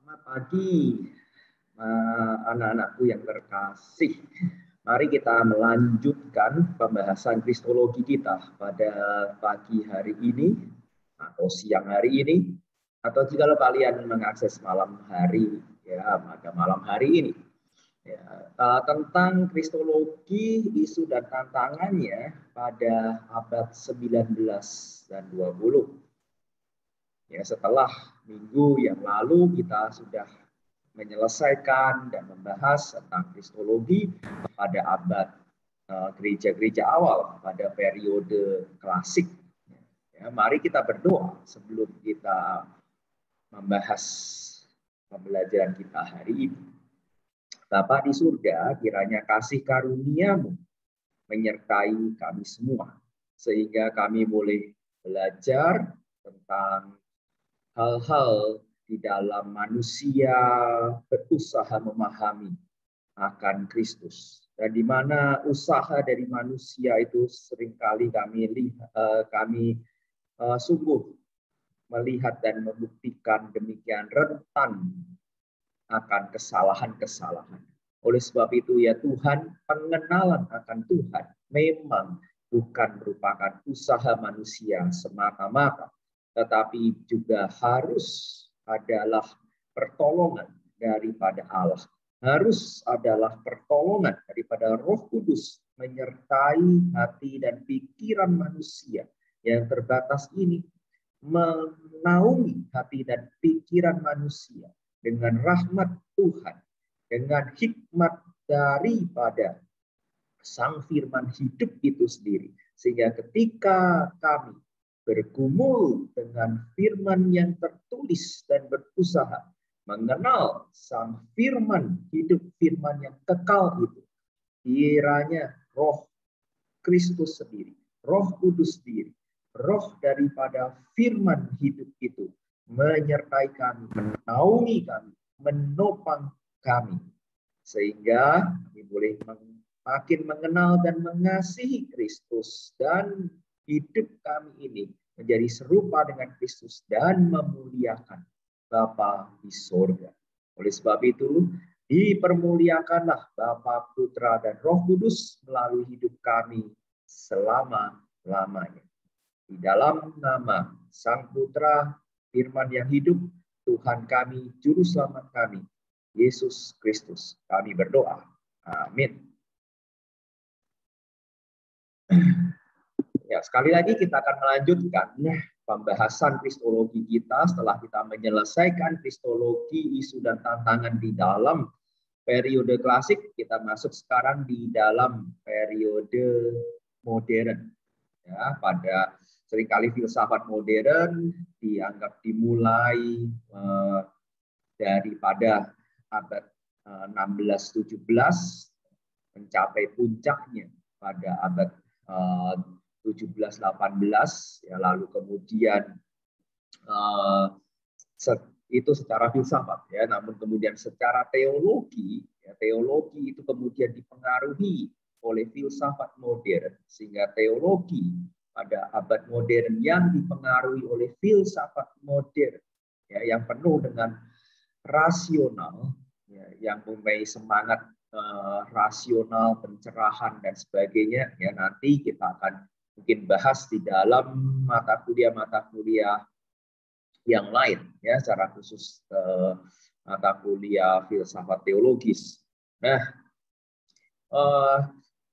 Selamat pagi, anak-anakku yang terkasih. Mari kita melanjutkan pembahasan kristologi kita pada pagi hari ini, atau siang hari ini, atau jika kalian mengakses malam hari, ya pada malam hari ini. Ya, tentang kristologi, isu dan tantangannya pada abad 19 dan 20. Ya, setelah minggu yang lalu kita sudah menyelesaikan dan membahas tentang kristologi pada abad gereja-gereja awal, pada periode klasik. Ya, mari kita berdoa sebelum kita membahas pembelajaran kita hari ini. Bapa di surga, kiranya kasih karunia-Mu menyertai kami semua, sehingga kami boleh belajar tentang hal-hal di dalam manusia berusaha memahami akan Kristus, dan di mana usaha dari manusia itu seringkali kami sungguh melihat dan membuktikan demikian rentan akan kesalahan-kesalahan. Oleh sebab itu ya Tuhan, pengenalan akan Tuhan memang bukan merupakan usaha manusia semata-mata, tetapi juga harus adalah pertolongan daripada Allah. Harus adalah pertolongan daripada Roh Kudus menyertai hati dan pikiran manusia yang terbatas ini, menaungi hati dan pikiran manusia dengan rahmat Tuhan, dengan hikmat daripada Sang Firman hidup itu sendiri. Sehingga ketika kami bergumul dengan firman yang tertulis dan berusaha mengenal Sang Firman hidup, firman yang kekal itu, kiranya Roh Kristus sendiri, Roh Kudus sendiri, roh daripada firman hidup itu menyertai kami, menaungi kami, menopang kami, sehingga kami boleh makin mengenal dan mengasihi Kristus, dan hidup kami ini menjadi serupa dengan Kristus dan memuliakan Bapa di sorga. Oleh sebab itu, dipermuliakanlah Bapa, Putra, dan Roh Kudus melalui hidup kami selama-lamanya. Di dalam nama Sang Putra, Firman yang hidup, Tuhan kami, Juru Selamat kami, Yesus Kristus, kami berdoa. Amin. Ya, sekali lagi kita akan melanjutkan pembahasan kristologi kita setelah kita menyelesaikan kristologi, isu dan tantangan di dalam periode klasik. Kita masuk sekarang di dalam periode modern. Ya, pada seringkali filsafat modern dianggap dimulai daripada abad 16-17, mencapai puncaknya pada abad 17-18, ya, lalu kemudian itu secara filsafat, ya, namun kemudian secara teologi, ya, teologi itu kemudian dipengaruhi oleh filsafat modern, sehingga teologi pada abad modern yang dipengaruhi oleh filsafat modern, ya, yang penuh dengan rasional, ya, yang mempunyai semangat rasional, pencerahan dan sebagainya, ya, nanti kita akan mungkin bahas di dalam mata kuliah yang lain, ya, secara khusus mata kuliah filsafat teologis. Nah,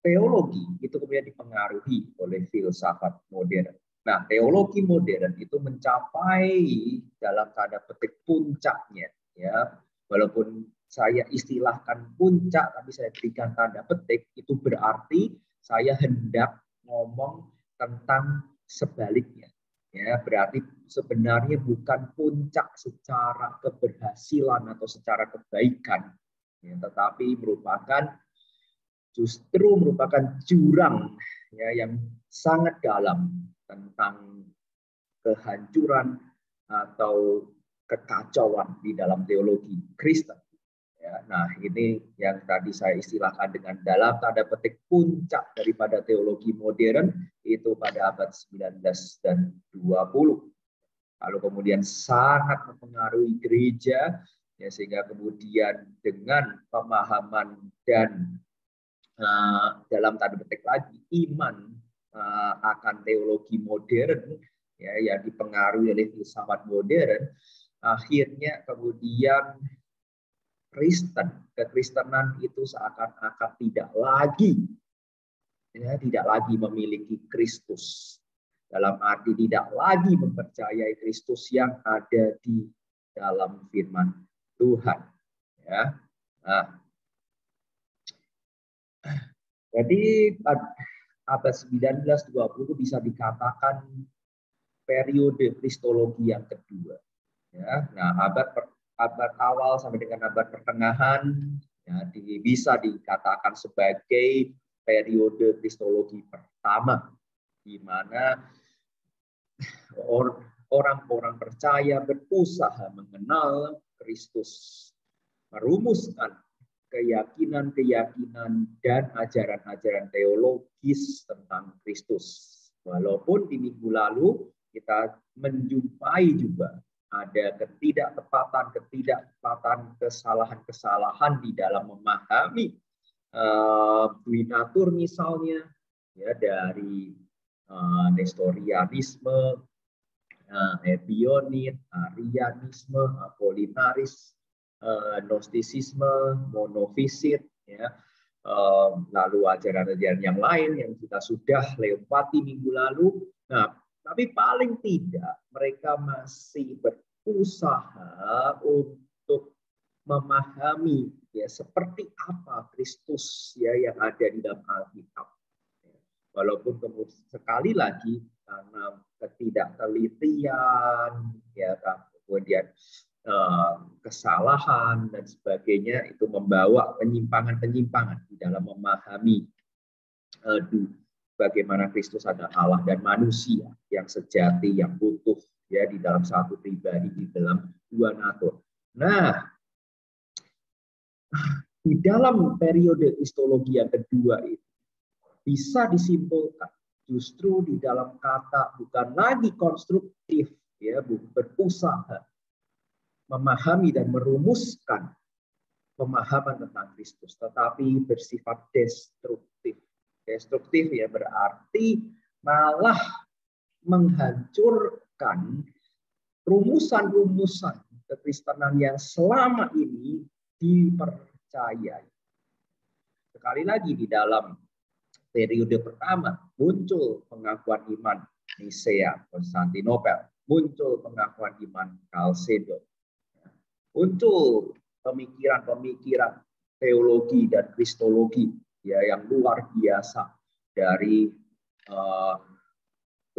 teologi itu kemudian dipengaruhi oleh filsafat modern. Nah, teologi modern itu mencapai dalam tanda petik puncaknya, ya, walaupun saya istilahkan puncak, tapi saya berikan tanda petik, itu berarti saya hendak ngomong tentang sebaliknya. Ya, berarti sebenarnya bukan puncak secara keberhasilan atau secara kebaikan, ya, tetapi justru merupakan jurang, ya, yang sangat dalam tentang kehancuran atau kekacauan di dalam teologi Kristen. Ya, nah, ini yang tadi saya istilahkan dengan dalam tanda petik puncak daripada teologi modern itu pada abad 19 dan 20. Lalu kemudian sangat mempengaruhi gereja ya, sehingga kemudian dengan pemahaman dan dalam tanda petik lagi iman akan teologi modern, ya, yang dipengaruhi oleh filsafat modern, akhirnya kemudian kekristenan itu seakan-akan tidak lagi memiliki Kristus, dalam arti tidak lagi mempercayai Kristus yang ada di dalam firman Tuhan. Ya. Nah, jadi abad 19-20 bisa dikatakan periode kristologi yang kedua. Ya. Nah, abad awal sampai dengan abad pertengahan, ya, bisa dikatakan sebagai periode kristologi pertama, di mana orang-orang percaya berusaha mengenal Kristus, merumuskan keyakinan-keyakinan dan ajaran-ajaran teologis tentang Kristus. Walaupun di minggu lalu kita menjumpai juga ada ketidaktepatan, kesalahan-kesalahan di dalam memahami Duinatur misalnya, ya, dari Nestorianisme, Ebionit, Arianisme, Apolinaris, Gnostisisme, monofisit, ya, lalu ajaran-ajaran yang lain yang kita sudah lewati minggu lalu. Nah, tapi paling tidak mereka masih berusaha untuk memahami, ya, seperti apa Kristus, ya, yang ada di dalam Alkitab. Walaupun sekali lagi karena ketidaktelitian, ya, kemudian kesalahan dan sebagainya, itu membawa penyimpangan-penyimpangan di dalam memahami bagaimana Kristus adalah Allah dan manusia yang sejati, yang utuh, ya, di dalam satu pribadi, di dalam dua natur. Nah, di dalam periode kristologi yang kedua itu bisa disimpulkan justru di dalam kata bukan lagi konstruktif, ya, berusaha memahami dan merumuskan pemahaman tentang Kristus, tetapi bersifat destruktif. Destruktif, ya, berarti malah menghancurkan rumusan-rumusan kekristenan yang selama ini dipercayai. Sekali lagi, di dalam periode pertama muncul pengakuan iman Nisea, Konstantinopel, muncul pengakuan iman Chalcedon, muncul pemikiran-pemikiran teologi dan kristologi, ya, yang luar biasa dari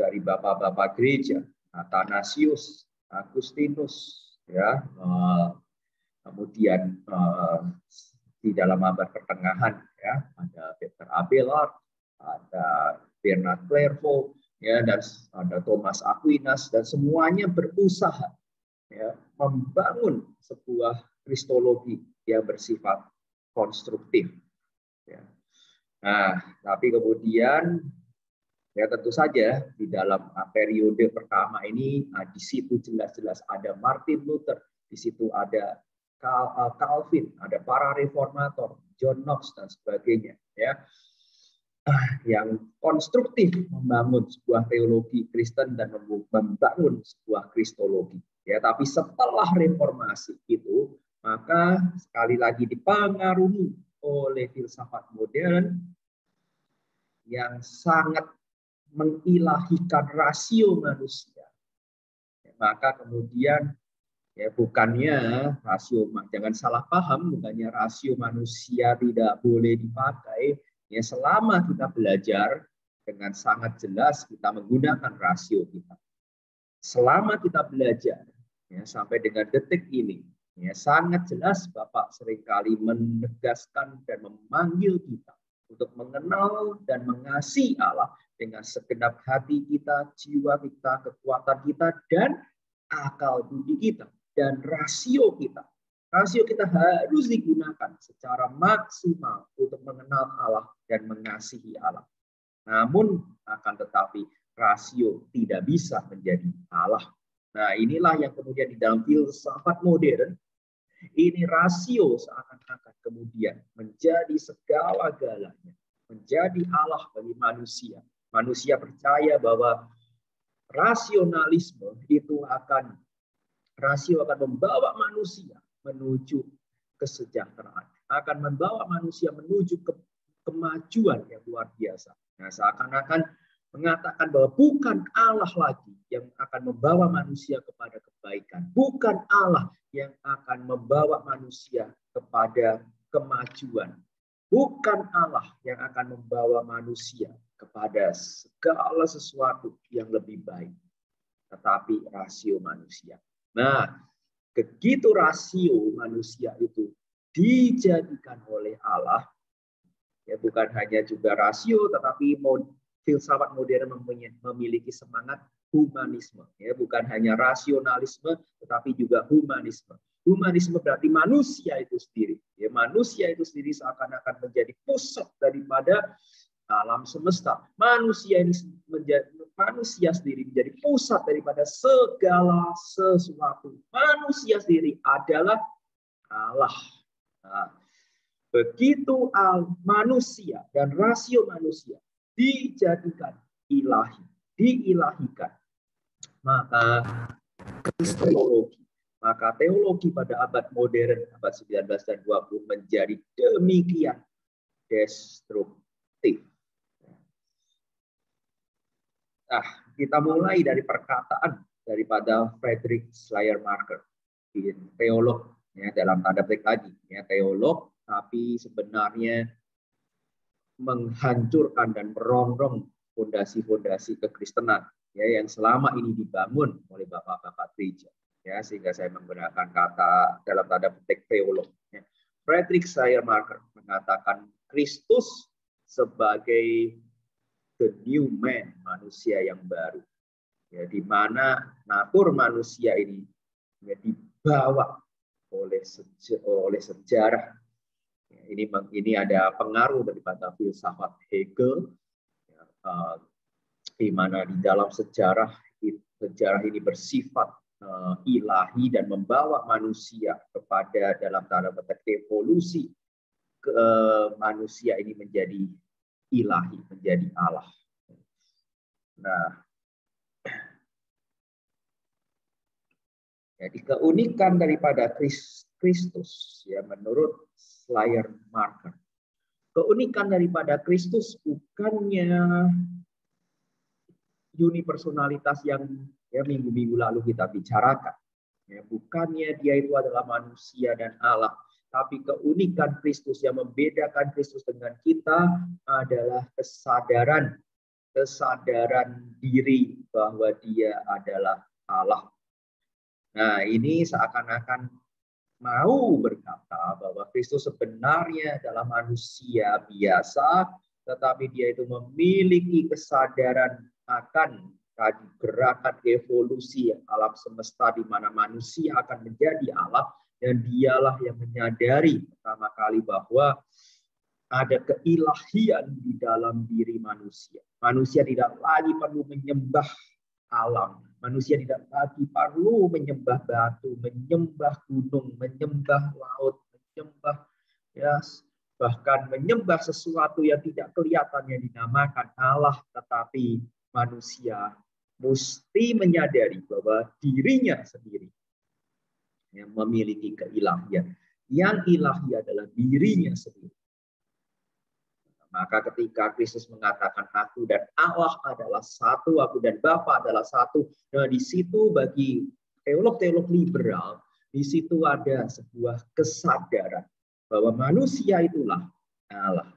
bapak-bapak gereja, Athanasius, Agustinus, ya, kemudian di dalam abad pertengahan, ya, ada Peter Abelard, ada Bernard Clairvaux, ya, dan ada Thomas Aquinas, dan semuanya berusaha, ya, membangun sebuah kristologi yang bersifat konstruktif. Ya. Nah, tapi kemudian, ya, tentu saja di dalam periode pertama ini, di situ jelas-jelas ada Martin Luther, di situ ada Calvin, ada para reformator, John Knox dan sebagainya, ya, yang konstruktif membangun sebuah teologi Kristen dan membangun sebuah kristologi. Ya, tapi setelah reformasi itu, maka sekali lagi dipengaruhi oleh filsafat modern yang sangat mengilahikan rasio manusia. Maka kemudian, ya, bukannya rasio, jangan salah paham, bukannya rasio manusia tidak boleh dipakai. Ya, selama kita belajar dengan sangat jelas kita menggunakan rasio kita. Selama kita belajar, ya, sampai dengan detik ini, ya, sangat jelas Bapak seringkali menegaskan dan memanggil kita untuk mengenal dan mengasihi Allah dengan segenap hati kita, jiwa kita, kekuatan kita, dan akal budi kita. Dan rasio kita harus digunakan secara maksimal untuk mengenal Allah dan mengasihi Allah. Namun akan tetapi rasio tidak bisa menjadi Allah. Nah, inilah yang kemudian di dalam filsafat modern Ini rasio seakan-akan kemudian menjadi segala-galanya, menjadi Allah bagi manusia. Manusia percaya bahwa rasionalisme itu rasio akan membawa manusia menuju kesejahteraan, akan membawa manusia menuju kemajuan yang luar biasa. Nah, seakan-akan mengatakan bahwa bukan Allah lagi yang akan membawa manusia kepada kebaikan, bukan Allah yang akan membawa manusia kepada kemajuan, bukan Allah yang akan membawa manusia kepada segala sesuatu yang lebih baik, tetapi rasio manusia. Nah, begitu rasio manusia itu dijadikan oleh Allah, ya bukan hanya juga rasio, tetapi filsafat modern memiliki semangat humanisme, ya bukan hanya rasionalisme, tetapi juga humanisme. Humanisme berarti manusia itu sendiri, ya manusia itu sendiri seakan-akan menjadi pusat daripada alam semesta. Manusia sendiri menjadi pusat daripada segala sesuatu. Manusia sendiri adalah Allah. Nah, begitu manusia dan rasio manusia dijadikan ilahi, diilahikan, maka teologi pada abad modern, abad 19 dan 20 menjadi demikian destruktif. Nah, kita mulai dari perkataan daripada Friedrich Schleiermacher, teolog, ya, dalam tanda petik lagi, ya, teolog, tapi sebenarnya menghancurkan dan merongrong fondasi-fondasi kekristenan, ya, yang selama ini dibangun oleh bapak-bapak gereja, ya, sehingga saya menggunakan kata dalam tanda petik teolog. Ya. Friedrich Schleiermacher mengatakan Kristus sebagai the new man, manusia yang baru, ya, di mana natur manusia ini, ya, dibawa oleh sejarah. Ya, ini ada pengaruh daripada filsafat Hegel, ya, di mana di dalam sejarah ini bersifat ilahi dan membawa manusia kepada dalam tanda petik evolusi, manusia ini menjadi ilahi, menjadi Allah. Nah, jadi keunikan daripada Kristus, ya, menurut Schleiermacher, keunikan daripada Kristus bukannya unipersonalitas yang, ya, minggu-minggu lalu kita bicarakan, ya, bukannya dia itu adalah manusia dan Allah. Tapi keunikan Kristus yang membedakan Kristus dengan kita adalah kesadaran diri bahwa dia adalah Allah. Nah, ini seakan-akan mau berkata bahwa Kristus sebenarnya adalah manusia biasa, tetapi dia itu memiliki kesadaran akan tadi gerakan evolusi alam semesta di mana manusia akan menjadi Allah. Dan dialah yang menyadari pertama kali bahwa ada keilahian di dalam diri manusia. Manusia tidak lagi perlu menyembah alam. Manusia tidak lagi perlu menyembah batu, menyembah gunung, menyembah laut, menyembah, ya, bahkan menyembah sesuatu yang tidak kelihatan yang dinamakan Allah. Tetapi manusia mesti menyadari bahwa dirinya sendiri yang memiliki keilahian. Yang ilahi adalah dirinya sendiri. Maka ketika Kristus mengatakan aku dan Allah adalah satu, aku dan Bapa adalah satu. Nah, di situ bagi teolog-teolog liberal, di situ ada sebuah kesadaran bahwa manusia itulah Allah.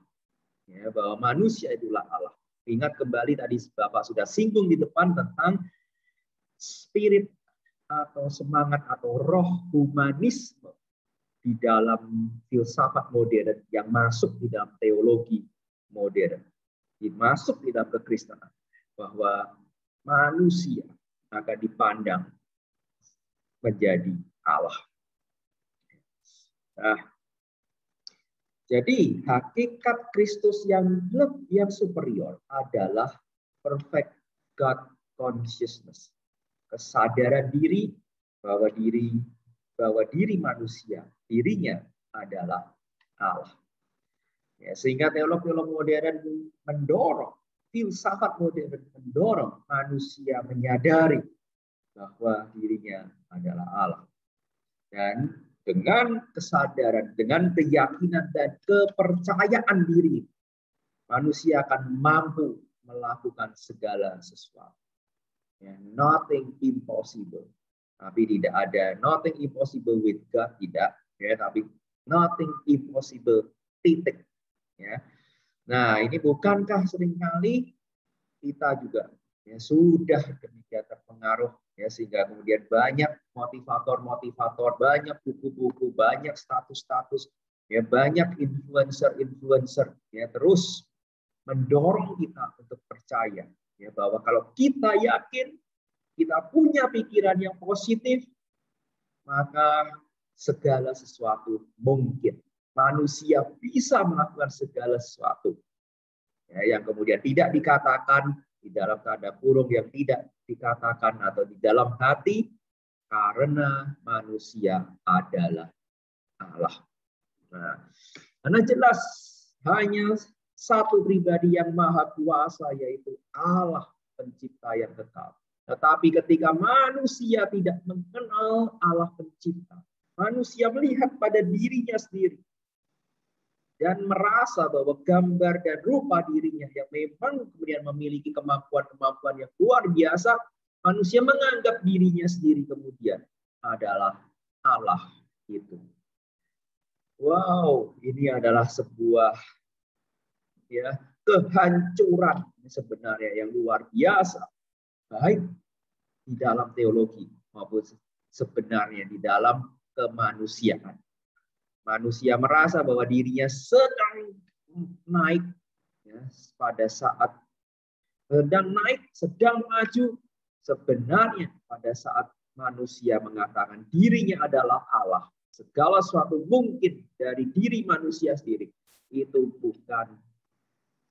Ya, bahwa manusia itulah Allah. Ingat kembali tadi Bapak sudah singgung di depan tentang spirit atau semangat atau roh humanisme di dalam filsafat modern yang masuk di dalam teologi modern, masuk di dalam kekristenan, bahwa manusia akan dipandang menjadi Allah. Nah, jadi hakikat Kristus yang superior adalah perfect God consciousness. Kesadaran diri bahwa diri manusia dirinya adalah Allah. Ya, sehingga teolog-teolog modern mendorong, filsafat modern mendorong manusia menyadari bahwa dirinya adalah Allah. Dan dengan kesadaran, dengan keyakinan dan kepercayaan diri, manusia akan mampu melakukan segala sesuatu. Ya, nothing impossible. Tapi tidak ada nothing impossible with God, tidak. Ya, tapi nothing impossible, titik. Ya. Nah, ini bukankah seringkali kita juga ya, sudah demikian terpengaruh ya, sehingga kemudian banyak motivator-motivator, banyak buku-buku, banyak status-status, ya banyak influencer-influencer ya terus mendorong kita untuk percaya ya bahwa kalau kita yakin, kita punya pikiran yang positif, maka segala sesuatu mungkin. Manusia bisa melakukan segala sesuatu. Ya, yang kemudian tidak dikatakan di dalam tanda kurung, yang tidak dikatakan atau di dalam hati, karena manusia adalah Allah. Nah, karena jelas hanya satu pribadi yang maha kuasa, yaitu Allah pencipta yang kekal. Tetapi ketika manusia tidak mengenal Allah pencipta, manusia melihat pada dirinya sendiri dan merasa bahwa gambar dan rupa dirinya yang memang kemudian memiliki kemampuan-kemampuan yang luar biasa, manusia menganggap dirinya sendiri kemudian adalah Allah itu. Wow, ini adalah sebuah ya kehancuran sebenarnya yang luar biasa, baik di dalam teologi maupun sebenarnya di dalam kemanusiaan. Manusia merasa bahwa dirinya sedang naik ya, pada saat sedang naik, sedang maju. Sebenarnya pada saat manusia mengatakan dirinya adalah Allah, segala sesuatu mungkin dari diri manusia sendiri. Itu bukan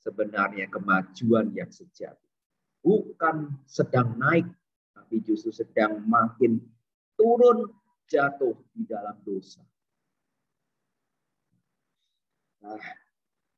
sebenarnya kemajuan yang sejati. Bukan sedang naik, tapi justru sedang makin turun, jatuh di dalam dosa. Nah,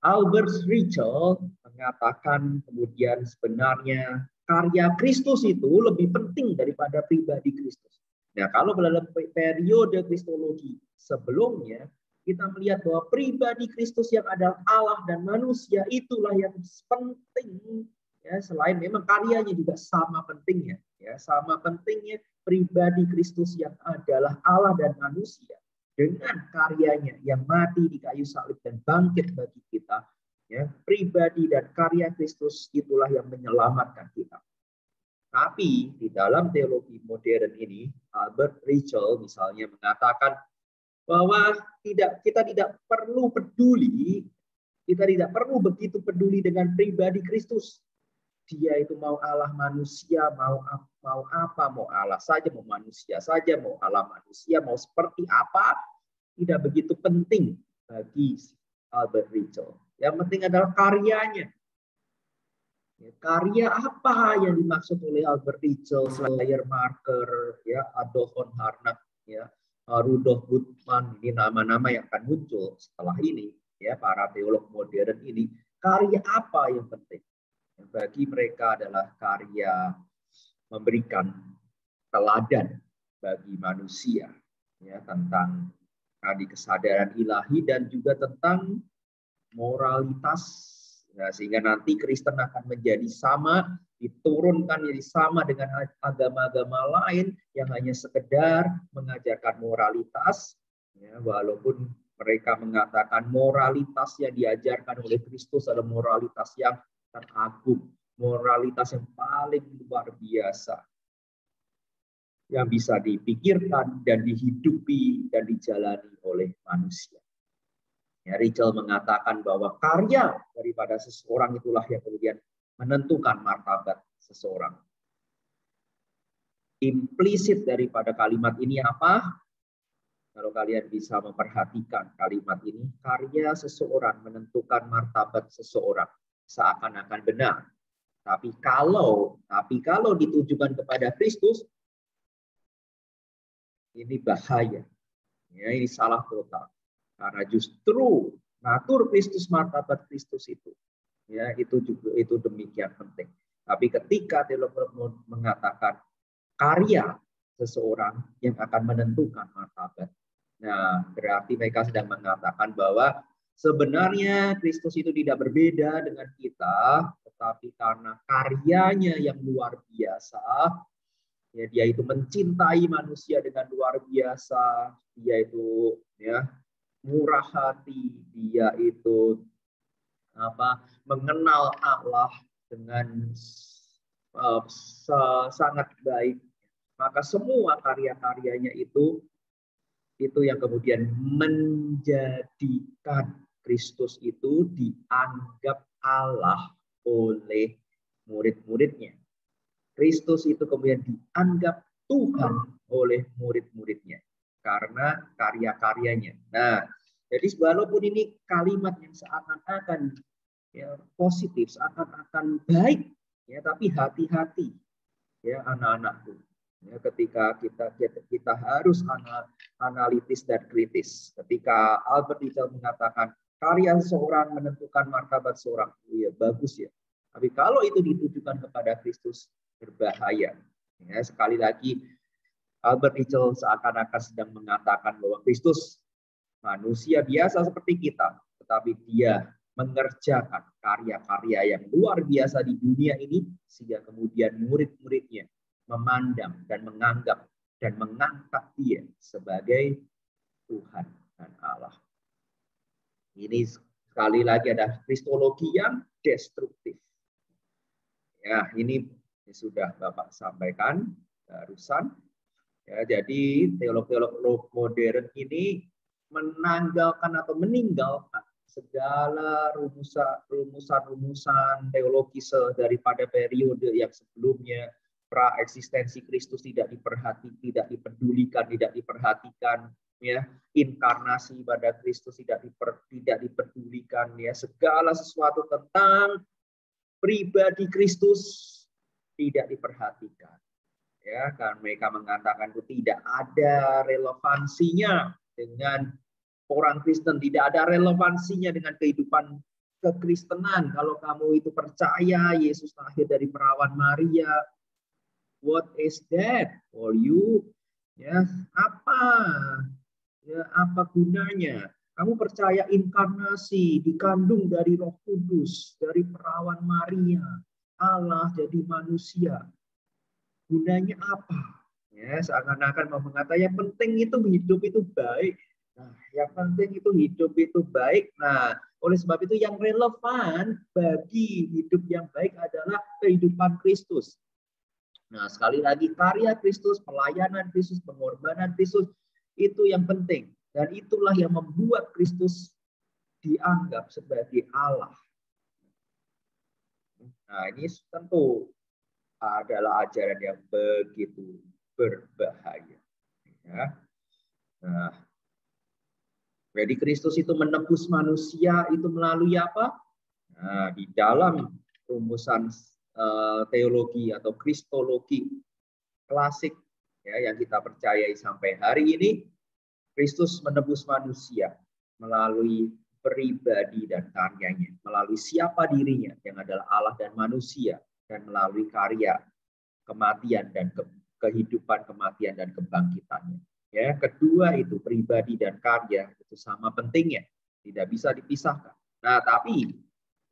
Albert Ritschl mengatakan kemudian sebenarnya karya Kristus itu lebih penting daripada pribadi Kristus. Nah, kalau dalam periode kristologi sebelumnya, kita melihat bahwa pribadi Kristus yang adalah Allah dan manusia itulah yang penting. Ya, selain memang karyanya juga sama pentingnya. Ya, sama pentingnya pribadi Kristus yang adalah Allah dan manusia. Dengan karyanya yang mati di kayu salib dan bangkit bagi kita, ya, pribadi dan karya Kristus itulah yang menyelamatkan kita. Tapi di dalam teologi modern ini, Albert Ritschl misalnya mengatakan bahwa kita tidak perlu peduli, kita tidak perlu begitu peduli dengan pribadi Kristus. Dia itu mau Allah manusia, mau apa, mau Allah saja, mau manusia saja, mau Allah manusia, mau seperti apa, tidak begitu penting bagi Albert Ritschl. Yang penting adalah karyanya. Ya, karya apa yang dimaksud oleh Albert Ritschl, Schleiermacher, ya, Adolf von Harnack, ya, Rudolf Bultmann, ini nama-nama yang akan muncul setelah ini, ya, para teolog modern ini. Karya apa yang penting? Bagi mereka adalah karya memberikan teladan bagi manusia ya tentang tadi kesadaran ilahi dan juga tentang moralitas ya, sehingga nanti Kristen akan menjadi sama, diturunkan jadi sama dengan agama-agama lain yang hanya sekedar mengajarkan moralitas ya, walaupun mereka mengatakan moralitas yang diajarkan oleh Kristus adalah moralitas yang teragung, moralitas yang paling luar biasa yang bisa dipikirkan dan dihidupi dan dijalani oleh manusia. Ya, Ritschl mengatakan bahwa karya daripada seseorang itulah yang kemudian menentukan martabat seseorang. Implisit daripada kalimat ini apa? Kalau kalian bisa memperhatikan kalimat ini, karya seseorang menentukan martabat seseorang. Seakan-akan benar. Tapi kalau ditujukan kepada Kristus, ini bahaya. Ya, ini salah total. Karena justru natur Kristus, martabat Kristus itu, ya itu juga itu demikian penting. Tapi ketika teolog mengatakan karya seseorang yang akan menentukan martabat, nah berarti mereka sedang mengatakan bahwa sebenarnya Kristus itu tidak berbeda dengan kita, tetapi karena karyanya yang luar biasa, ya, dia itu mencintai manusia dengan luar biasa, dia itu ya murah hati, dia itu mengenal Allah dengan sangat baik. Maka semua karya-karyanya itu yang kemudian menjadikan Kristus itu dianggap Allah oleh murid-muridnya. Kristus itu kemudian dianggap Tuhan oleh murid-muridnya karena karya-karyanya. Nah, jadi walaupun ini kalimat yang seakan-akan ya, positif, seakan-akan baik, ya, tapi hati-hati, ya anak-anakku. Ya, ketika kita harus analitis dan kritis. Ketika Albert Ritchell mengatakan karya seorang menentukan martabat seorang, ya bagus ya. Tapi kalau itu ditujukan kepada Kristus, berbahaya. Ya, sekali lagi Albert Ritchell seakan-akan sedang mengatakan bahwa Kristus manusia biasa seperti kita, tetapi dia mengerjakan karya-karya yang luar biasa di dunia ini sehingga kemudian murid-muridnya memandang dan menganggap dan mengangkat dia sebagai Tuhan dan Allah. Ini sekali lagi ada kristologi yang destruktif. Ya, ini sudah Bapak sampaikan barusan. Ya, jadi teolog-teolog modern ini menanggalkan atau meninggalkan segala rumusan-rumusan teologis daripada periode yang sebelumnya. Pra-eksistensi Kristus tidak dipedulikan, tidak diperhatikan, ya. Inkarnasi pada Kristus tidak dipedulikan, ya. Segala sesuatu tentang pribadi Kristus tidak diperhatikan. Ya, kan mereka mengatakan itu tidak ada relevansinya dengan orang Kristen, tidak ada relevansinya dengan kehidupan kekristenan. Kalau kamu itu percaya Yesus lahir dari perawan Maria, what is that for you? Ya, apa gunanya? Kamu percaya inkarnasi, dikandung dari Roh Kudus, dari perawan Maria, Allah jadi manusia. Gunanya apa? Ya, seakan-akan mau mengatakan yang penting itu hidup itu baik. Nah, yang penting itu hidup itu baik. Nah, oleh sebab itu yang relevan bagi hidup yang baik adalah kehidupan Kristus. Nah, sekali lagi karya Kristus, pelayanan Kristus, pengorbanan Kristus itu yang penting. Dan itulah yang membuat Kristus dianggap sebagai Allah. Nah, ini tentu adalah ajaran yang begitu berbahaya. Ya. Nah, jadi Kristus itu menebus manusia itu melalui apa? Nah, di dalam rumusan teologi atau kristologi klasik ya, yang kita percayai sampai hari ini, Kristus menebus manusia melalui pribadi dan karyanya, melalui siapa dirinya yang adalah Allah dan manusia, dan melalui karya kematian dan kehidupan, kematian dan kebangkitannya. Ya, kedua itu pribadi dan karya itu sama pentingnya, tidak bisa dipisahkan. Nah, tapi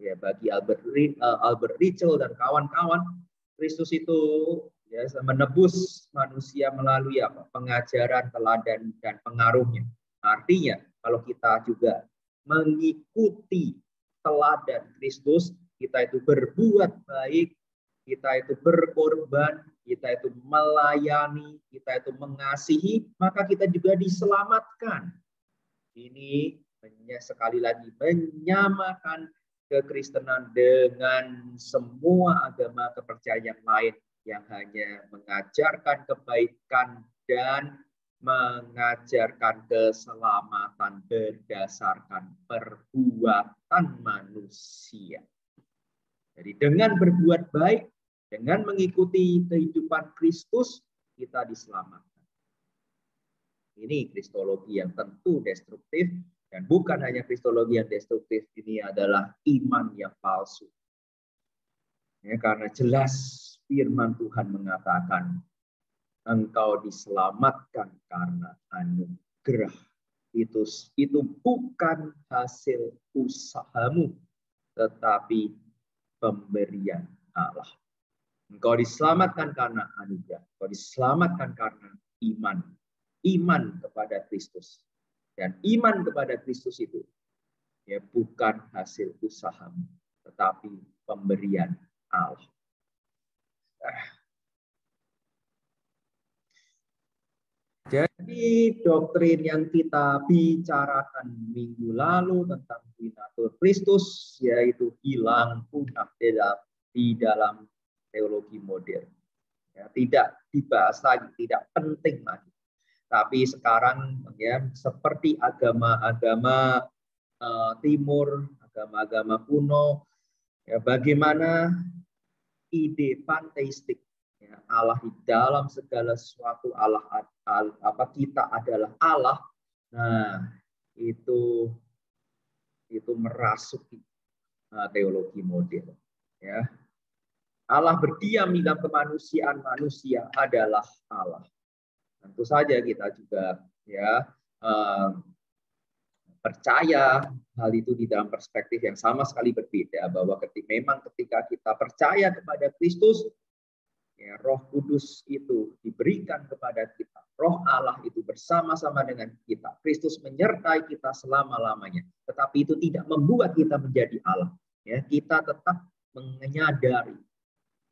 ya bagi Albert Ritchell dan kawan-kawan, Kristus itu ya menebus manusia melalui apa? Pengajaran, teladan dan pengaruhnya. Artinya kalau kita juga mengikuti teladan Kristus, kita itu berbuat baik, kita itu berkorban, kita itu melayani, kita itu mengasihi, maka kita juga diselamatkan. Ini sekali lagi menyamakan kekristenan dengan semua agama kepercayaan lain yang hanya mengajarkan kebaikan dan mengajarkan keselamatan berdasarkan perbuatan manusia. Jadi dengan berbuat baik, dengan mengikuti kehidupan Kristus, kita diselamatkan. Ini kristologi yang tentu destruktif, dan bukan hanya kristologi yang destruktif, ini adalah iman yang palsu. Ya, karena jelas firman Tuhan mengatakan, engkau diselamatkan karena anugerah. Itu bukan hasil usahamu, tetapi pemberian Allah. Engkau diselamatkan karena anugerah. Engkau diselamatkan karena iman. Iman kepada Kristus. Dan iman kepada Kristus itu ya bukan hasil usahamu, tetapi pemberian Allah. Jadi doktrin yang kita bicarakan minggu lalu tentang Donatur Kristus, yaitu hilang punah di dalam teologi modern. Ya, tidak dibahas lagi, tidak penting lagi. Tapi sekarang ya seperti agama-agama timur, agama-agama kuno, ya, bagaimana ide panteistik, ya, Allah di dalam segala sesuatu, Allah apa kita adalah Allah. Nah, itu merasuki teologi modern, ya. Allah berdiam di dalam kemanusiaan, manusia adalah Allah. Tentu saja kita juga ya percaya hal itu di dalam perspektif yang sama sekali berbeda, bahwa ketika kita percaya kepada Kristus, ya, Roh Kudus itu diberikan kepada kita. Roh Allah itu bersama-sama dengan kita. Kristus menyertai kita selama-lamanya. Tetapi itu tidak membuat kita menjadi Allah. Ya, kita tetap menyadari.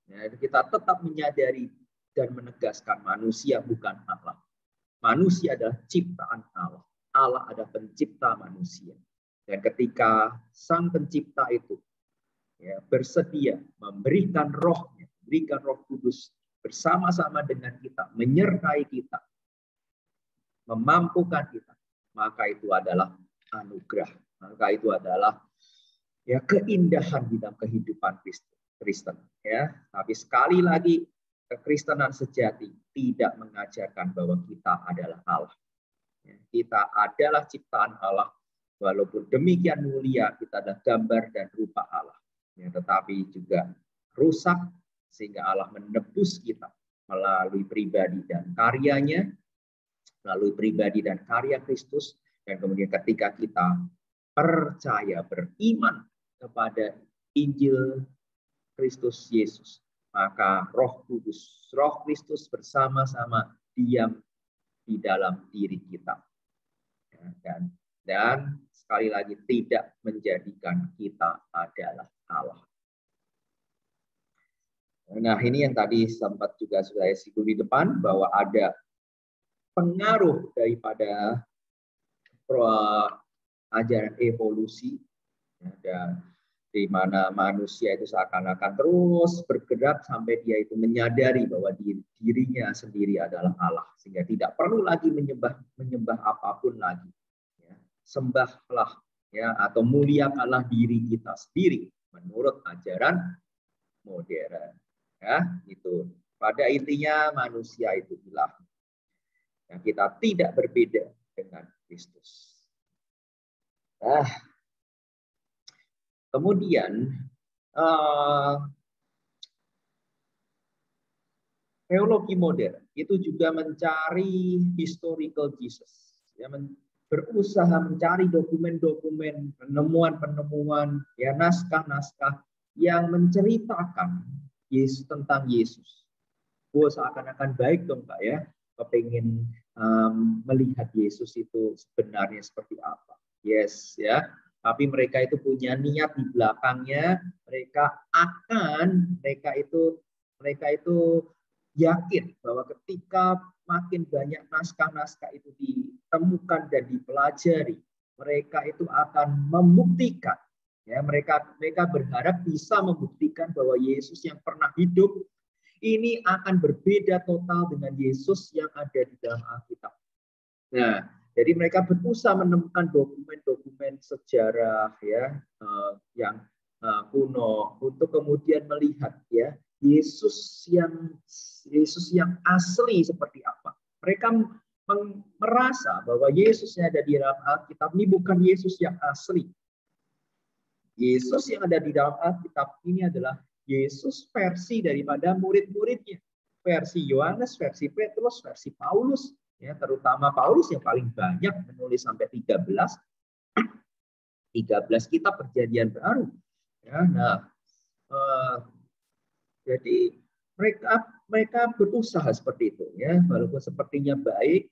Ya, kita tetap menyadari dan menegaskan manusia bukan Allah. Manusia adalah ciptaan Allah. Allah adalah pencipta manusia. Dan ketika Sang Pencipta itu ya, bersedia memberikan rohnya, berikan Roh Kudus bersama-sama dengan kita, menyertai kita, memampukan kita, maka itu adalah anugerah. Maka itu adalah ya keindahan di dalam kehidupan Kristen. Ya, tapi sekali lagi kekristenan sejati tidak mengajarkan bahwa kita adalah Allah. Ya, kita adalah ciptaan Allah. Walaupun demikian mulia, kita adalah gambar dan rupa Allah. Ya, tetapi juga rusak sehingga Allah menebus kita melalui pribadi dan karyanya, melalui pribadi dan karya Kristus. Dan kemudian ketika kita percaya, beriman kepada Injil Kristus Yesus, maka Roh Kudus, Roh Kristus bersama-sama diam di dalam diri kita. Dan sekali lagi tidak menjadikan kita adalah Allah. Nah, ini yang tadi sempat juga sudah singgung di depan, bahwa ada pengaruh daripada ajaran evolusi, dan di mana manusia itu seakan-akan terus bergerak sampai dia itu menyadari bahwa dirinya sendiri adalah Allah, sehingga tidak perlu lagi menyembah apapun lagi. Ya, sembahlah ya, atau muliakanlah diri kita sendiri menurut ajaran modern. Ya, itu pada intinya manusia itu ilahi. Ya, kita tidak berbeda dengan Kristus. Kemudian teologi modern itu juga mencari historical Jesus, ya, berusaha mencari dokumen-dokumen, penemuan-penemuan, ya, naskah-naskah yang menceritakan Yesus, tentang Yesus. Seakan-akan baik dong Pak ya, kepengen melihat Yesus itu sebenarnya seperti apa. Yes ya. Tapi mereka itu punya niat di belakangnya, mereka itu yakin bahwa ketika makin banyak naskah-naskah itu ditemukan dan dipelajari, mereka itu akan membuktikan, ya, mereka berharap bisa membuktikan bahwa Yesus yang pernah hidup ini akan berbeda total dengan Yesus yang ada di dalam Alkitab. Nah, jadi mereka berusaha menemukan dokumen-dokumen sejarah ya yang kuno untuk kemudian melihat ya Yesus yang asli seperti apa. merasa bahwa Yesus yang ada di dalam Alkitab ini bukan Yesus yang asli. Yesus yang ada di dalam Alkitab ini adalah Yesus versi daripada murid-muridnya. Versi Yohanes, versi Petrus, versi Paulus. Ya, terutama Paulus yang paling banyak menulis sampai 13 kitab Perjanjian Baru. Ya, nah, jadi mereka berusaha seperti itu, ya, walaupun sepertinya baik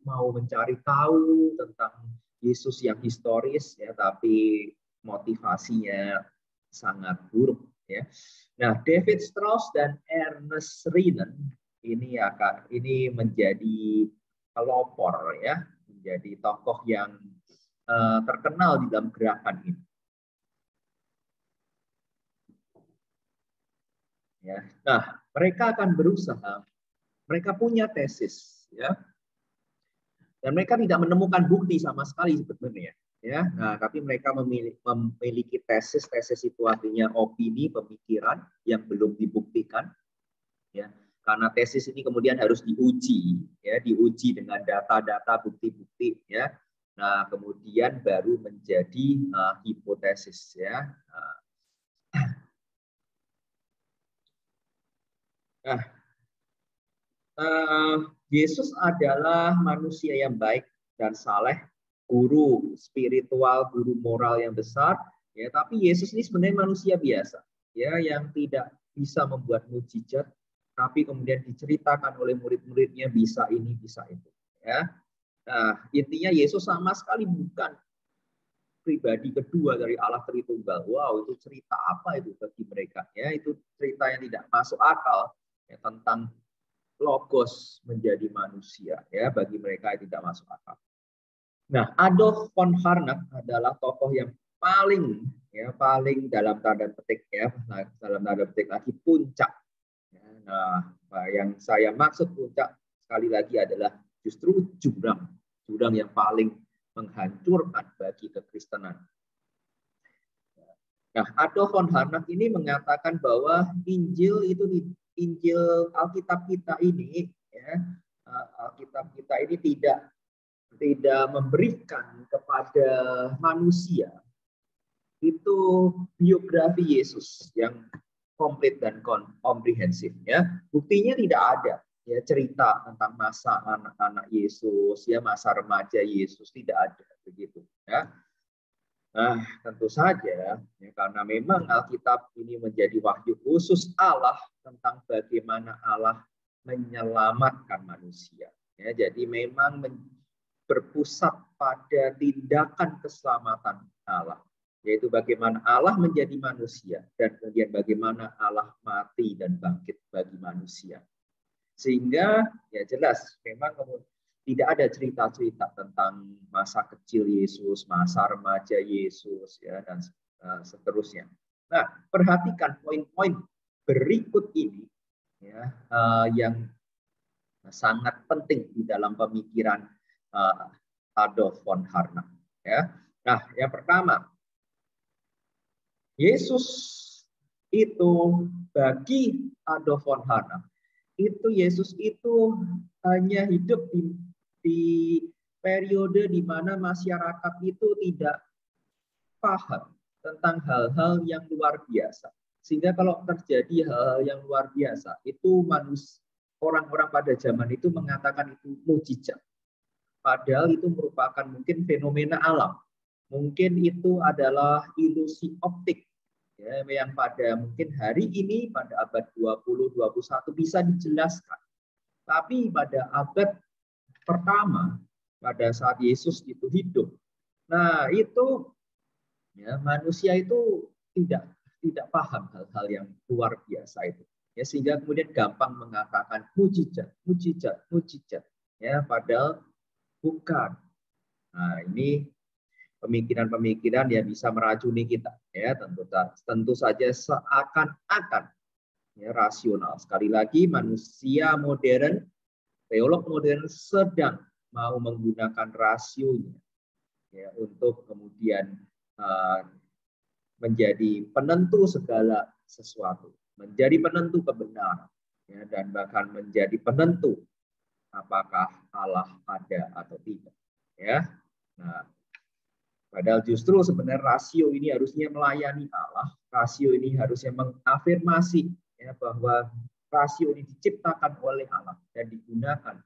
mau mencari tahu tentang Yesus yang historis, ya, tapi motivasinya sangat buruk, ya. Nah, David Strauss dan Ernest Renan ini menjadi pelopor, ya, menjadi tokoh yang terkenal di dalam gerakan ini. Ya. Nah, mereka akan berusaha, mereka punya tesis, ya, dan mereka tidak menemukan bukti sama sekali sebetulnya, ya. Nah, tapi mereka memiliki tesis itu artinya opini, pemikiran yang belum dibuktikan, ya. Karena tesis ini kemudian harus diuji, ya, diuji dengan data-data, bukti-bukti, ya. Nah, kemudian baru menjadi hipotesis, ya. Nah, Yesus adalah manusia yang baik dan saleh, guru spiritual, guru moral yang besar, ya. Tapi Yesus ini sebenarnya manusia biasa, ya, yang tidak bisa membuat mukjizat, tapi kemudian diceritakan oleh murid-muridnya bisa ini, bisa itu, ya. Nah, intinya Yesus sama sekali bukan pribadi kedua dari Allah Tritunggal. Wow, itu cerita apa itu bagi mereka? Ya, itu cerita yang tidak masuk akal, ya, tentang Logos menjadi manusia, ya, bagi mereka yang tidak masuk akal. Nah, Adolf von Harnack adalah tokoh yang paling dalam tanda petik, ya, dalam tanda petik lagi puncak. Nah, yang saya maksud puncak sekali lagi adalah justru jurang yang paling menghancurkan bagi kekristenan. Nah, Adolf von Harnack ini mengatakan bahwa Injil Alkitab kita ini, ya, Alkitab kita ini tidak memberikan kepada manusia itu biografi Yesus yang komplit dan komprehensif, ya. Buktinya tidak ada, ya, cerita tentang masa anak-anak Yesus, ya, masa remaja Yesus, tidak ada begitu, ya. Nah, tentu saja, ya, karena memang Alkitab ini menjadi wahyu khusus Allah tentang bagaimana Allah menyelamatkan manusia, ya. Jadi memang berpusat pada tindakan keselamatan Allah, yaitu bagaimana Allah menjadi manusia dan kemudian bagaimana Allah mati dan bangkit bagi manusia. Sehingga ya jelas memang tidak ada cerita-cerita tentang masa kecil Yesus, masa remaja Yesus, ya, dan seterusnya. Nah, perhatikan poin-poin berikut ini, ya, yang sangat penting di dalam pemikiran Adolf von Harnack, ya. Nah, yang pertama, Yesus itu bagi Adolf von Harnack Yesus itu hanya hidup di periode di mana masyarakat itu tidak paham tentang hal-hal yang luar biasa. Sehingga kalau terjadi hal-hal yang luar biasa, itu orang-orang pada zaman itu mengatakan itu mukjizat. Padahal itu merupakan mungkin fenomena alam. Mungkin itu adalah ilusi optik, ya, yang pada mungkin hari ini pada abad 20, 21 bisa dijelaskan. Tapi pada abad pertama, pada saat Yesus itu hidup, nah itu, ya, manusia itu tidak paham hal-hal yang luar biasa itu, ya, sehingga kemudian gampang mengatakan mukjizat, ya, padahal bukan. Nah, ini pemikiran-pemikiran yang bisa meracuni kita, ya, tentu saja seakan-akan, ya, rasional. Sekali lagi, manusia modern, teolog modern sedang mau menggunakan rasionya, ya, untuk kemudian menjadi penentu segala sesuatu, menjadi penentu kebenaran, ya, dan bahkan menjadi penentu apakah Allah ada atau tidak. Ya. Nah, padahal justru sebenarnya rasio ini harusnya melayani Allah. Rasio ini harusnya mengafirmasi ya, bahwa rasio ini diciptakan oleh Allah dan digunakan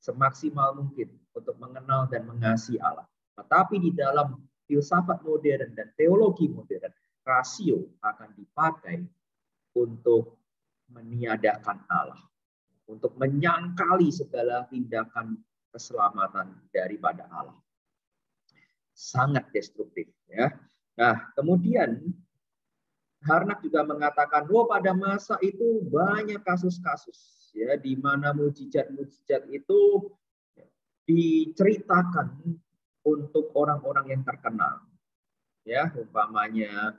semaksimal mungkin untuk mengenal dan mengasihi Allah. Tetapi di dalam filsafat modern dan teologi modern, rasio akan dipakai untuk meniadakan Allah, untuk menyangkali segala tindakan keselamatan daripada Allah. Sangat destruktif ya. Nah, kemudian Harnack juga mengatakan bahwa pada masa itu banyak kasus-kasus ya di mana mujizat-mujizat itu diceritakan untuk orang-orang yang terkenal. Ya, umpamanya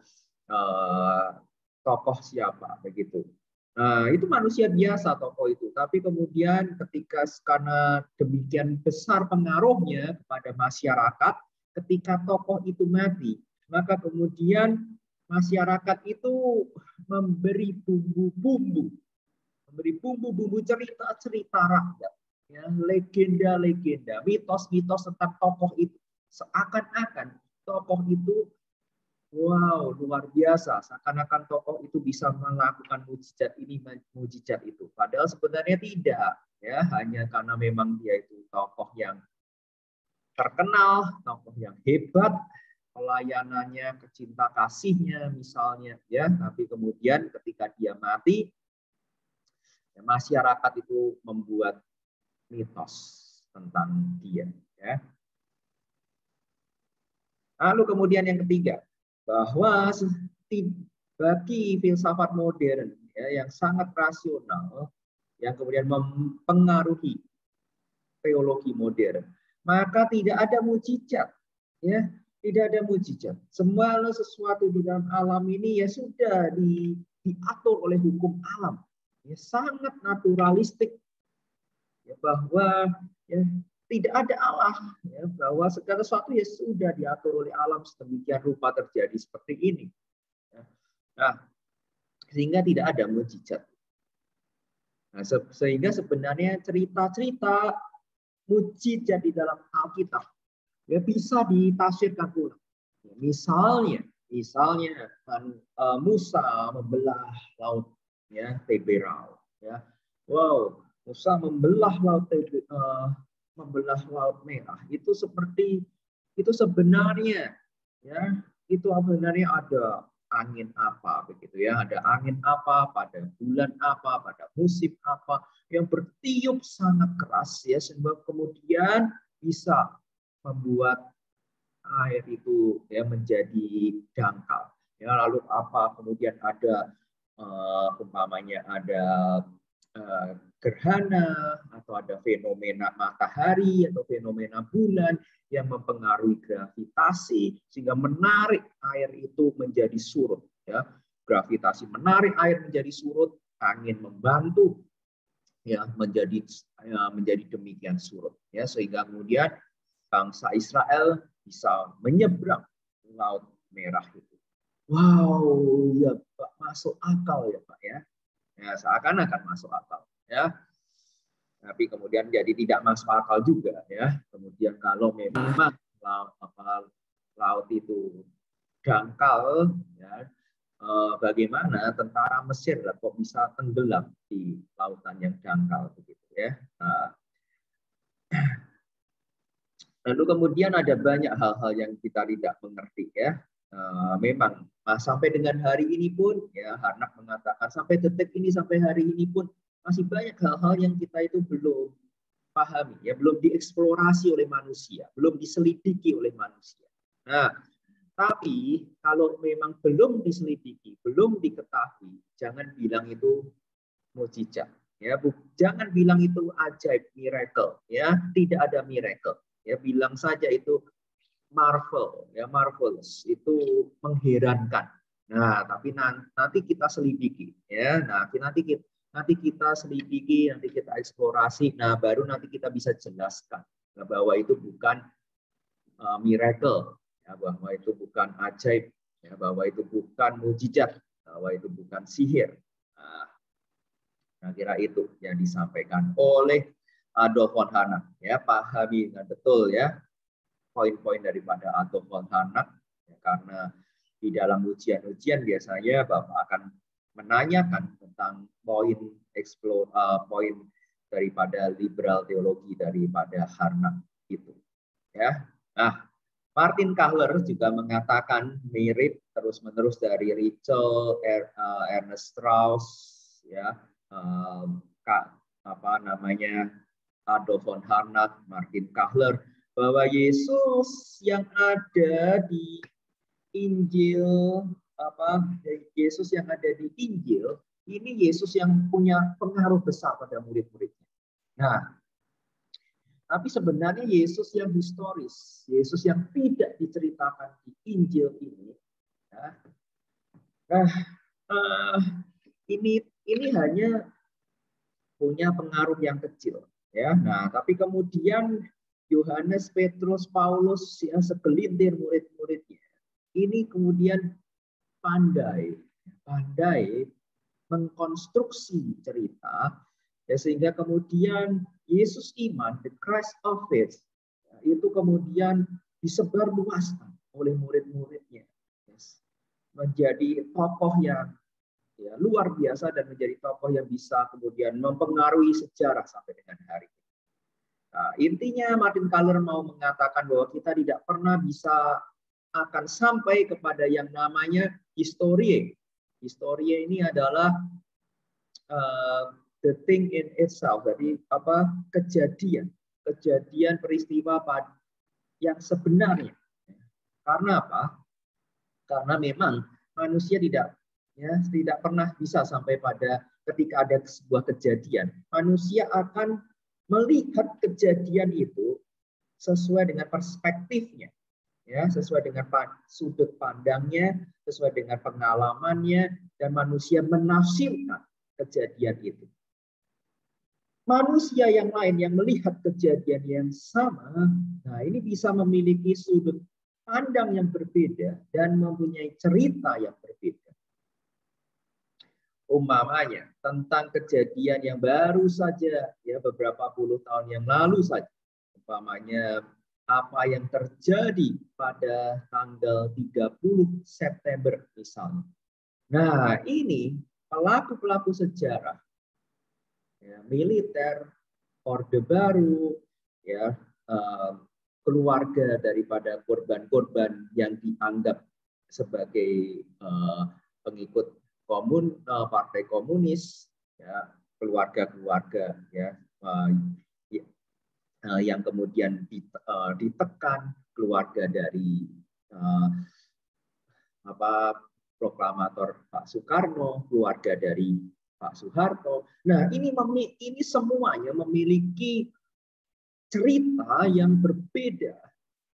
tokoh siapa begitu. Nah, itu manusia biasa tokoh itu, tapi kemudian ketika karena demikian besar pengaruhnya kepada masyarakat, ketika tokoh itu mati, maka kemudian masyarakat itu memberi bumbu-bumbu cerita-cerita rakyat, ya, legenda-legenda, mitos-mitos tentang tokoh itu. Seakan-akan tokoh itu, wow, luar biasa. Seakan-akan tokoh itu bisa melakukan mujizat ini, mujizat itu. Padahal sebenarnya tidak, ya, hanya karena memang dia itu tokoh yang terkenal, tokoh yang hebat, pelayanannya, kecinta kasihnya misalnya, ya. Tapi kemudian ketika dia mati, ya, masyarakat itu membuat mitos tentang dia, ya. Lalu kemudian yang ketiga, bahwa bagi filsafat modern ya, yang sangat rasional, yang kemudian mempengaruhi teologi modern, maka tidak ada mujizat, ya, tidak ada mujizat. Semua sesuatu di dalam alam ini ya sudah diatur oleh hukum alam, ya, sangat naturalistik, ya, bahwa ya, tidak ada Allah, ya, bahwa segala sesuatu ya sudah diatur oleh alam sedemikian rupa terjadi seperti ini. Nah, sehingga tidak ada mujizat. Nah, sehingga sebenarnya cerita-cerita mujizat di dalam Alkitab ya bisa ditafsirkan ulang. Ya, misalnya Musa membelah laut, ya, Teberau, ya. Wow, Musa membelah laut Merah. Itu sebenarnya, ya, itu sebenarnya ada angin apa begitu, ya, ada angin apa pada bulan apa, pada musim apa yang bertiup sangat keras, ya, sehingga kemudian bisa membuat air itu ya menjadi dangkal, ya. Lalu apa kemudian ada umpamanya ada gerhana atau ada fenomena matahari atau fenomena bulan yang mempengaruhi gravitasi sehingga menarik air itu menjadi surut, ya. Gravitasi menarik air menjadi surut, angin membantu, ya, menjadi demikian surut, ya, sehingga kemudian bangsa Israel bisa menyeberang Laut Merah itu. Wow, ya Pak, masuk akal ya Pak, ya. Ya, seakan-akan masuk akal, ya. Tapi kemudian jadi tidak masuk akal juga, ya. Kemudian kalau memang laut itu dangkal, ya, bagaimana tentara Mesir kok bisa tenggelam di lautan yang dangkal begitu, ya. Nah, lalu kemudian ada banyak hal-hal yang kita tidak mengerti, ya. Memang sampai dengan hari ini pun, ya, Harnack mengatakan sampai detik ini, sampai hari ini pun masih banyak hal-hal yang kita itu belum pahami, ya, belum dieksplorasi oleh manusia, belum diselidiki oleh manusia. Nah, tapi kalau memang belum diselidiki, belum diketahui, jangan bilang itu mujizat, ya. Jangan bilang itu ajaib, miracle, ya. Tidak ada miracle, ya. Bilang saja itu marvel, ya, marvelous, itu mengherankan. Nah, tapi nanti kita selidiki, ya. Nanti kita selidiki, nanti kita eksplorasi. Nah, baru nanti kita bisa jelaskan bahwa itu bukan miracle, ya, bahwa itu bukan ajaib, ya, bahwa itu bukan mujizat, bahwa itu bukan sihir. Nah, kira itu yang disampaikan oleh Adolf von Harnack. Ya, pahami dengan betul ya poin-poin daripada Adolf von Harnack, ya, karena di dalam ujian-ujian biasanya Bapak akan menanyakan tentang poin daripada liberal teologi daripada Harnack itu. Ya. Nah, Martin Kahler juga mengatakan mirip terus-menerus dari Rachel, Ernest Strauss, ya, Adolf von Harnack, Martin Kahler, bahwa Yesus yang ada di Injil, Yesus yang ada di Injil, ini Yesus yang punya pengaruh besar pada murid-muridnya. Nah, tapi sebenarnya Yesus yang historis, Yesus yang tidak diceritakan di Injil ini, ya, ini hanya punya pengaruh yang kecil, ya. Nah, tapi kemudian Yohanes, Petrus, Paulus, ya, segelintir murid-muridnya, ini kemudian pandai mengkonstruksi cerita, ya, sehingga kemudian Yesus iman, the Christ of faith, ya, itu kemudian disebarluaskan oleh murid-muridnya, yes, menjadi tokoh yang, ya, luar biasa dan menjadi tokoh yang bisa kemudian mempengaruhi sejarah sampai dengan hari ini. Nah, intinya Martin Kahler mau mengatakan bahwa kita tidak pernah bisa akan sampai kepada yang namanya historie. Historie ini adalah the thing in itself, jadi kejadian peristiwa yang sebenarnya. Karena apa? Karena memang manusia tidak pernah bisa sampai pada ketika ada sebuah kejadian, manusia akan melihat kejadian itu sesuai dengan perspektifnya, ya, sesuai dengan sudut pandangnya, sesuai dengan pengalamannya, dan manusia menafsirkan kejadian itu. Manusia yang lain yang melihat kejadian yang sama, nah ini bisa memiliki sudut pandang yang berbeda dan mempunyai cerita yang berbeda. Umpamanya tentang kejadian yang baru saja, ya, beberapa puluh tahun yang lalu saja, umpamanya apa yang terjadi pada tanggal 30 September misalnya. Nah, ini pelaku-pelaku sejarah, ya, militer, Orde Baru, ya, keluarga daripada korban-korban yang dianggap sebagai pengikut Partai Komunis, ya, keluarga-keluarga, ya, yang kemudian ditekan, keluarga dari proklamator Pak Soekarno, keluarga dari Pak Soeharto. Nah, ini semuanya memiliki cerita yang berbeda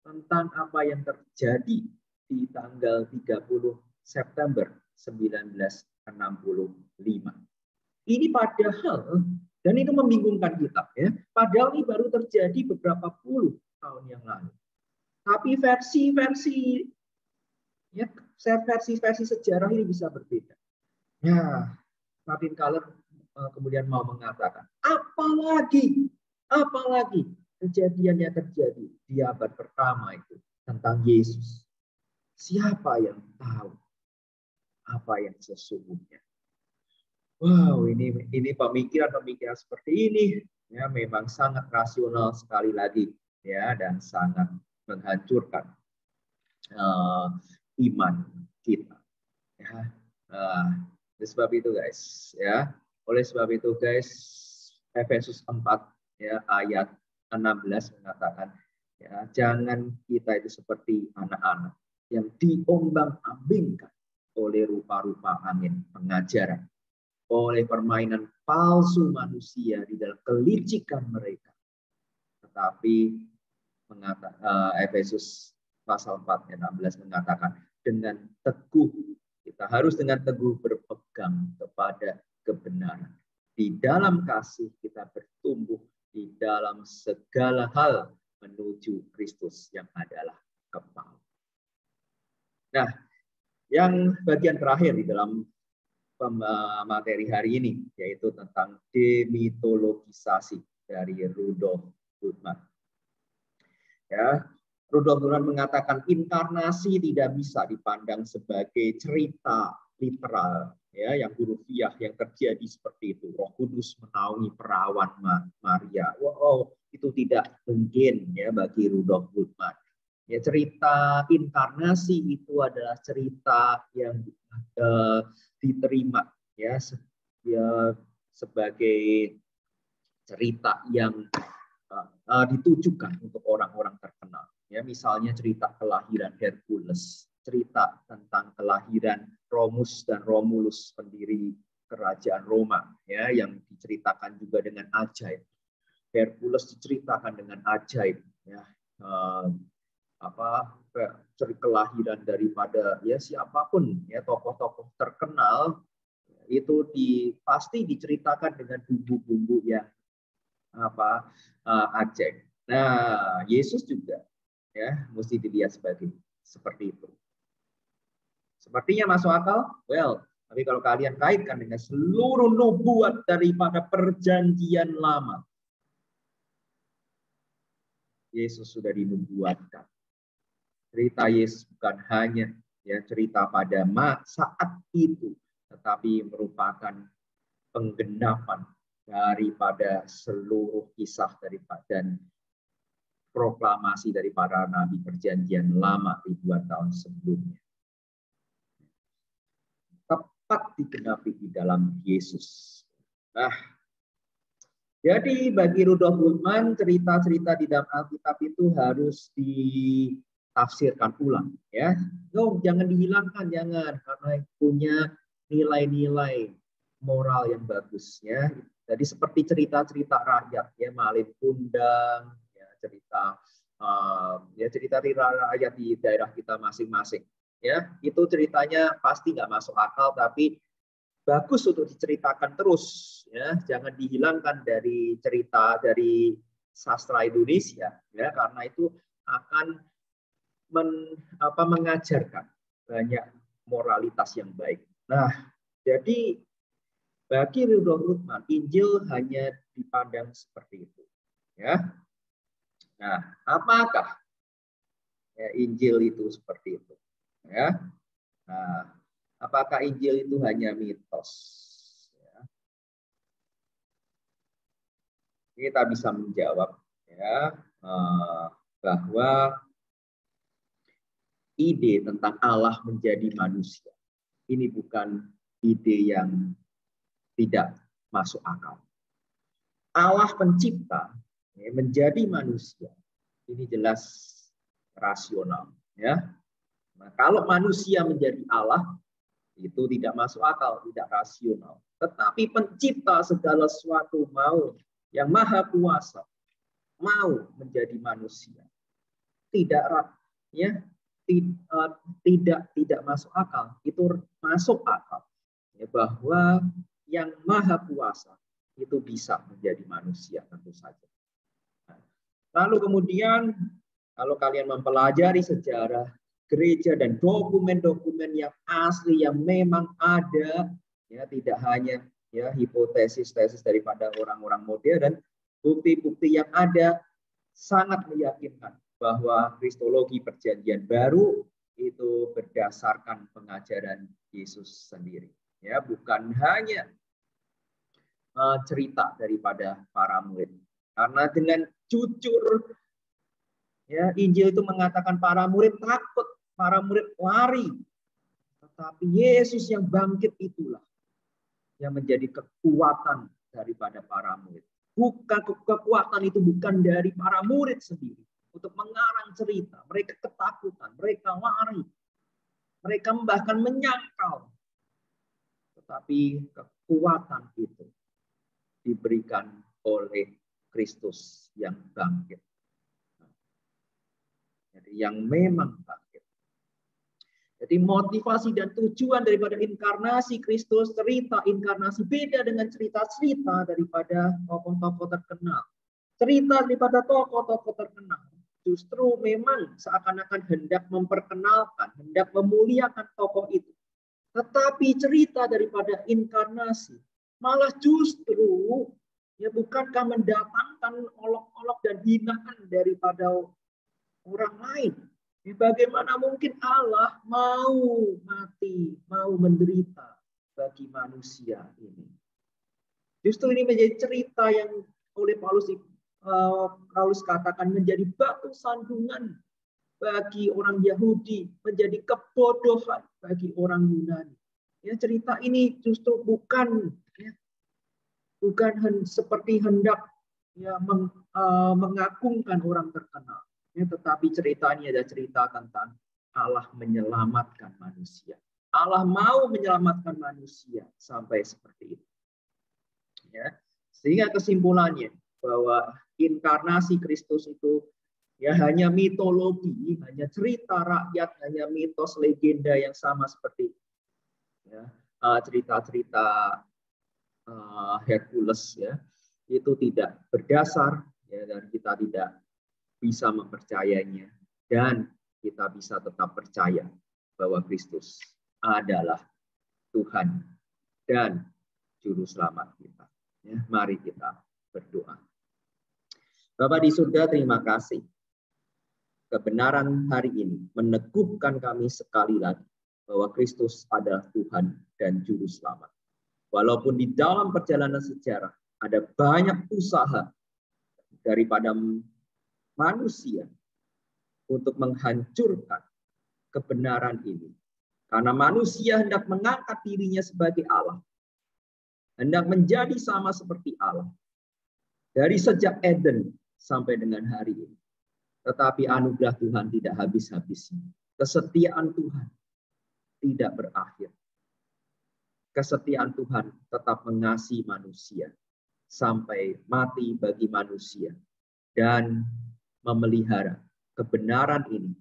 tentang apa yang terjadi di tanggal 30 September 1965. Ini padahal, dan itu membingungkan kita, ya, padahal ini baru terjadi beberapa puluh tahun yang lalu. Tapi versi sejarah ini bisa berbeda. Nah, Martin Kahler kemudian mau mengatakan, apalagi kejadian yang terjadi di abad pertama itu tentang Yesus. Siapa yang tahu apa yang sesungguhnya? Wow, ini pemikiran seperti ini, ya, memang sangat rasional sekali lagi, ya, dan sangat menghancurkan iman kita. Ya. Oleh sebab itu guys, ya, Efesus 4, ya, ayat 16 mengatakan, ya, jangan kita itu seperti anak-anak yang diombang-ambingkan oleh rupa-rupa angin pengajaran, oleh permainan palsu manusia di dalam kelicikan mereka. Tetapi Efesus pasal 4 ayat 16 mengatakan, dengan teguh, kita harus dengan teguh berpegang kepada kebenaran. Di dalam kasih kita bertumbuh di dalam segala hal menuju Kristus yang adalah kepala. Nah, yang bagian terakhir di dalam materi hari ini, yaitu tentang demitologisasi. dari Rudolf Bultmann. Ya, Rudolf Bultmann mengatakan inkarnasi tidak bisa dipandang sebagai cerita literal, ya, yang hurufiah yang terjadi seperti itu. Roh Kudus menaungi perawan Maria. Wow, itu tidak mungkin ya bagi Rudolf Bultmann. Ya, cerita inkarnasi itu adalah cerita yang diterima ya sebagai cerita yang ditujukan untuk orang-orang terkenal. Ya, misalnya cerita kelahiran Hercules, cerita tentang kelahiran Romus dan Romulus, pendiri kerajaan Roma, ya, yang diceritakan juga dengan ajaib. Hercules diceritakan dengan ajaib, ya, kelahiran daripada ya siapapun, ya, tokoh-tokoh terkenal itu pasti diceritakan dengan bumbu-bumbu yang ajaib. Nah, Yesus juga ya mesti dilihat seperti itu. Sepertinya masuk akal? Well, tapi kalau kalian kaitkan dengan seluruh nubuat daripada perjanjian lama, Yesus sudah dinubuatkan. Cerita Yesus bukan hanya ya cerita pada saat itu, tetapi merupakan penggenapan daripada seluruh kisah dan proklamasi dari para nabi perjanjian lama ribuan tahun sebelumnya. Tepat digenapi di dalam Yesus. Nah, jadi bagi Rudolf Bultmann, cerita-cerita di dalam Alkitab itu harus ditafsirkan ulang, ya. Jangan dihilangkan, jangan, karena punya nilai-nilai moral yang bagus, ya. Jadi seperti cerita-cerita rakyat, ya, Malin Kundang, ya, cerita rakyat di daerah kita masing-masing, ya. Itu ceritanya pasti nggak masuk akal, tapi bagus untuk diceritakan terus, ya, jangan dihilangkan dari cerita dari sastra Indonesia, ya, karena itu akan mengajarkan banyak moralitas yang baik. Nah, jadi bagi Rudolf Bultmann, Injil hanya dipandang seperti itu, ya. Nah, apakah ya, Injil itu seperti itu, ya? Nah, apakah Injil itu hanya mitos? Ya. Kita bisa menjawab, ya, bahwa ide tentang Allah menjadi manusia ini bukan ide yang tidak masuk akal. Allah pencipta ya, menjadi manusia ini jelas rasional, ya. Nah, kalau manusia menjadi Allah itu tidak masuk akal, tidak rasional. Tetapi pencipta segala sesuatu yang maha kuasa mau menjadi manusia. Tidak masuk akal. Itu masuk akal. Ya, bahwa yang maha kuasa itu bisa menjadi manusia tentu saja. Nah, lalu kemudian kalau kalian mempelajari sejarah gereja dan dokumen-dokumen yang asli yang memang ada, ya, tidak hanya ya hipotesis-tesis daripada orang-orang modern, bukti-bukti yang ada sangat meyakinkan bahwa kristologi perjanjian baru itu berdasarkan pengajaran Yesus sendiri, ya, bukan hanya cerita daripada para murid. Karena dengan jujur, ya, Injil itu mengatakan para murid takut, para murid lari. Tetapi Yesus yang bangkit itulah yang menjadi kekuatan daripada para murid. Kekuatan itu bukan dari para murid sendiri. Untuk mengarang cerita, mereka ketakutan, mereka lari. Mereka bahkan menyangkal. Tetapi kekuatan itu diberikan oleh Kristus yang bangkit. Jadi yang memang bangkit. Jadi motivasi dan tujuan daripada inkarnasi Kristus, cerita inkarnasi beda dengan cerita-cerita daripada tokoh-tokoh terkenal. Cerita daripada tokoh-tokoh terkenal justru memang seakan-akan hendak memperkenalkan, hendak memuliakan tokoh itu. Tetapi cerita daripada inkarnasi malah justru Ya, bukankah mendatangkan olok-olok dan hinaan daripada orang lain? Ya, bagaimana mungkin Allah mau mati, mau menderita bagi manusia ini? Justru ini menjadi cerita yang oleh Paulus katakan menjadi batu sandungan bagi orang Yahudi, menjadi kebodohan bagi orang Yunani. Ya, cerita ini justru bukan seperti hendak mengagungkan orang terkenal. Ya, tetapi cerita ini adalah cerita tentang Allah menyelamatkan manusia. Allah mau menyelamatkan manusia sampai seperti itu. Ya, sehingga kesimpulannya bahwa inkarnasi Kristus itu ya hanya mitologi, hanya cerita rakyat, hanya mitos legenda yang sama seperti ya, cerita-cerita Hercules ya, itu tidak berdasar ya, dan kita tidak bisa mempercayainya, dan kita bisa tetap percaya bahwa Kristus adalah Tuhan dan juru selamat kita. Ya, mari kita berdoa. Bapa di surga, terima kasih. Kebenaran hari ini meneguhkan kami sekali lagi bahwa Kristus adalah Tuhan dan juru selamat. Walaupun di dalam perjalanan sejarah ada banyak usaha daripada manusia untuk menghancurkan kebenaran ini. Karena manusia hendak mengangkat dirinya sebagai Allah. Hendak menjadi sama seperti Allah. Dari sejak Eden sampai dengan hari ini. Tetapi anugerah Tuhan tidak habis-habisnya. Kesetiaan Tuhan tidak berakhir. Kesetiaan Tuhan tetap mengasihi manusia sampai mati bagi manusia dan memelihara kebenaran ini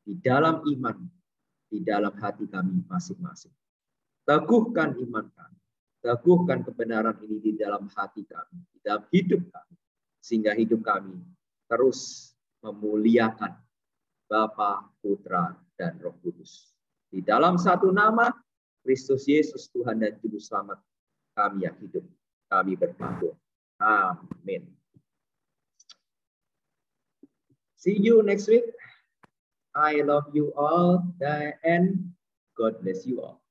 di dalam iman, di dalam hati kami masing-masing. Teguhkan iman kami, teguhkan kebenaran ini di dalam hati kami, di dalam hidup kami, sehingga hidup kami terus memuliakan Bapa, Putra, dan Roh Kudus. Di dalam satu nama, Kristus Yesus Tuhan dan Juru Selamat kami yang hidup. Kami berdoa. Amin. See you next week. I love you all and God bless you all.